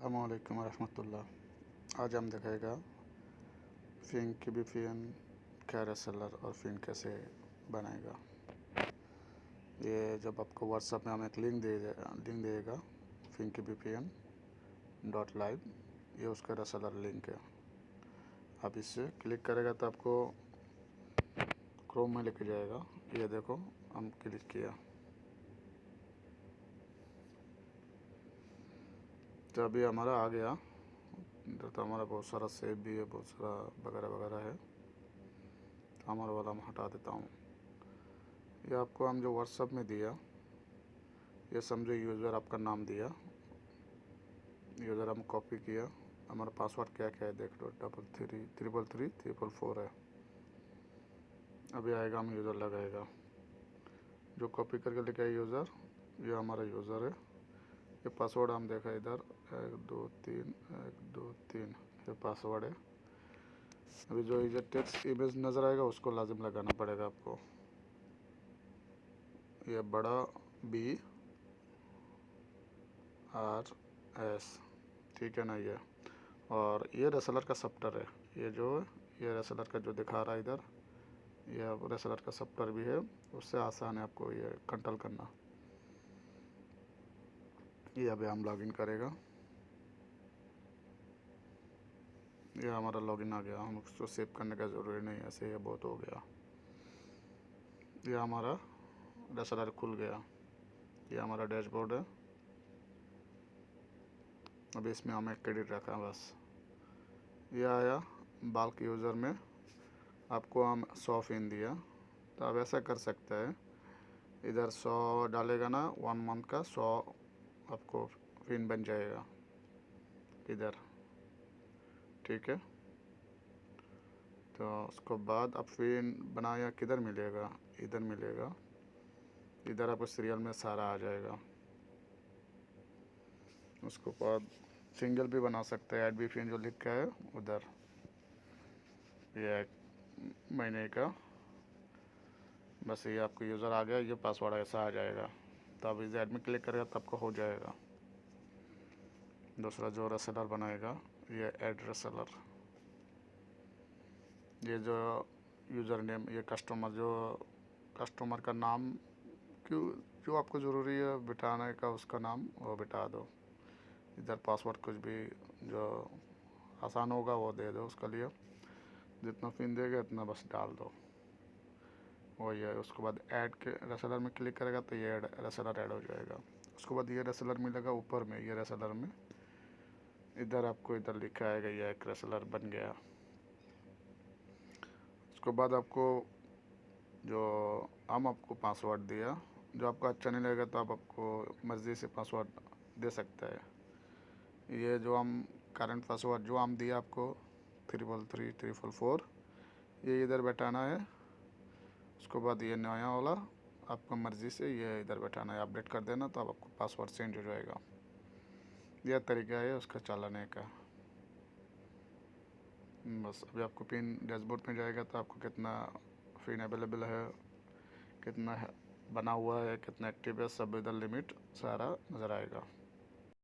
अस्सलामुअलैकुम रहमतुल्लाह। आज हम दिखाएगा पिंकी VPN क्या रेसेलर और पिन कैसे बनाएगा। ये जब आपको व्हाट्सएप में हम एक लिंक देगा पिंकी VPN.live, ये उसका रेसेलर लिंक है। आप इससे क्लिक करेगा तो आपको क्रोम में लेके जाएगा। ये देखो हम क्लिक किया तो अभी हमारा आ गया। इधर तो हमारा बहुत सारा सेव भी है, बहुत सारा वगैरह वगैरह है। तो हमारा वाला मैं हटा देता हूँ। ये आपको हम जो व्हाट्सएप में दिया, ये समझो यूज़र आपका नाम दिया, यूज़र हम कॉपी किया। हमारा पासवर्ड क्या क्या है देख लो, 33333344 है। अभी आएगा, हम यूज़र लगाएगा जो कॉपी करके लिखा है यूज़र, ये हमारा यूज़र है। ये पासवर्ड हम देखा इधर 1 2 3 1 2 3, ये पासवर्ड है। अभी जो इधर टेक्स्ट इमेज नज़र आएगा उसको लाजिम लगाना पड़ेगा आपको। ये बड़ा BRS, ठीक है ना। ये और ये रेसेलर का सॉफ्टवेयर है। ये रेसेलर का जो दिखा रहा है इधर, ये रेसेलर का सॉफ्टवेयर भी है। उससे आसान है आपको ये कंट्रोल करना। ये अभी हम लॉगिन करेगा। ये हमारा लॉगिन आ गया। हम उसको सेव करने का ज़रूरी नहीं है, ऐसे ये बहुत हो गया। ये हमारा रेसेलर खुल गया। ये हमारा डैशबोर्ड है। अभी इसमें हमें क्रेडिट रखा है बस। ये आया बाल्क यूज़र में, आपको हम 100 पिन दिया। तो आप ऐसा कर सकते हैं, इधर 100 डालेगा ना, 1 मंथ का 100 आपको पिन बन जाएगा इधर, ठीक है। तो उसको बाद आप पिन बनाया किधर मिलेगा, इधर मिलेगा। इधर आपको सीरियल में सारा आ जाएगा। उसको बाद सिंगल भी बना सकते हैं। ऐड VPN जो लिखा है उधर, ये 1 महीने का, बस ये आपको यूज़र आ गया, ये पासवर्ड ऐसा आ जाएगा। तो आप इस ऐड में क्लिक करेगा तो आपको हो जाएगा। दूसरा जो रेसेलर बनाएगा, ये ऐड रेसेलर। ये जो यूज़र नेम, ये कस्टमर का नाम जो आपको ज़रूरी है बिठाने का, उसका नाम वो बिठा दो। इधर पासवर्ड कुछ भी जो आसान होगा वो दे दो। उसके लिए जितना पिन देगा इतना बस डाल दो, वही है। उसके बाद ऐड के रेसेलर में क्लिक करेगा तो ये रेसेलर ऐड हो जाएगा। उसके बाद ये रेसेलर मिलेगा ऊपर में, ये रेसेलर में इधर आपको इधर लिखा आएगा, ये एक रेसेलर बन गया। उसके बाद आपको जो हम आपको पासवर्ड दिया, जो आपको अच्छा नहीं लगेगा तो आप आपको मर्ज़ी से पासवर्ड दे सकते हैं। ये जो हम करंट पासवर्ड जो हम दिया आपको 333344, ये इधर बैठाना है। उसके बाद ये नया वाला आपको मर्ज़ी से ये इधर बैठाना है, अपडेट कर देना तो आपको पासवर्ड चेंज हो जाएगा। यह तरीका है उसका चलाने का। बस अभी आपको पिन डैशबोर्ड में जाएगा तो आपको कितना पिन अवेलेबल है, कितना है बना हुआ है, कितना एक्टिव है, सब इधर लिमिट सारा नज़र आएगा।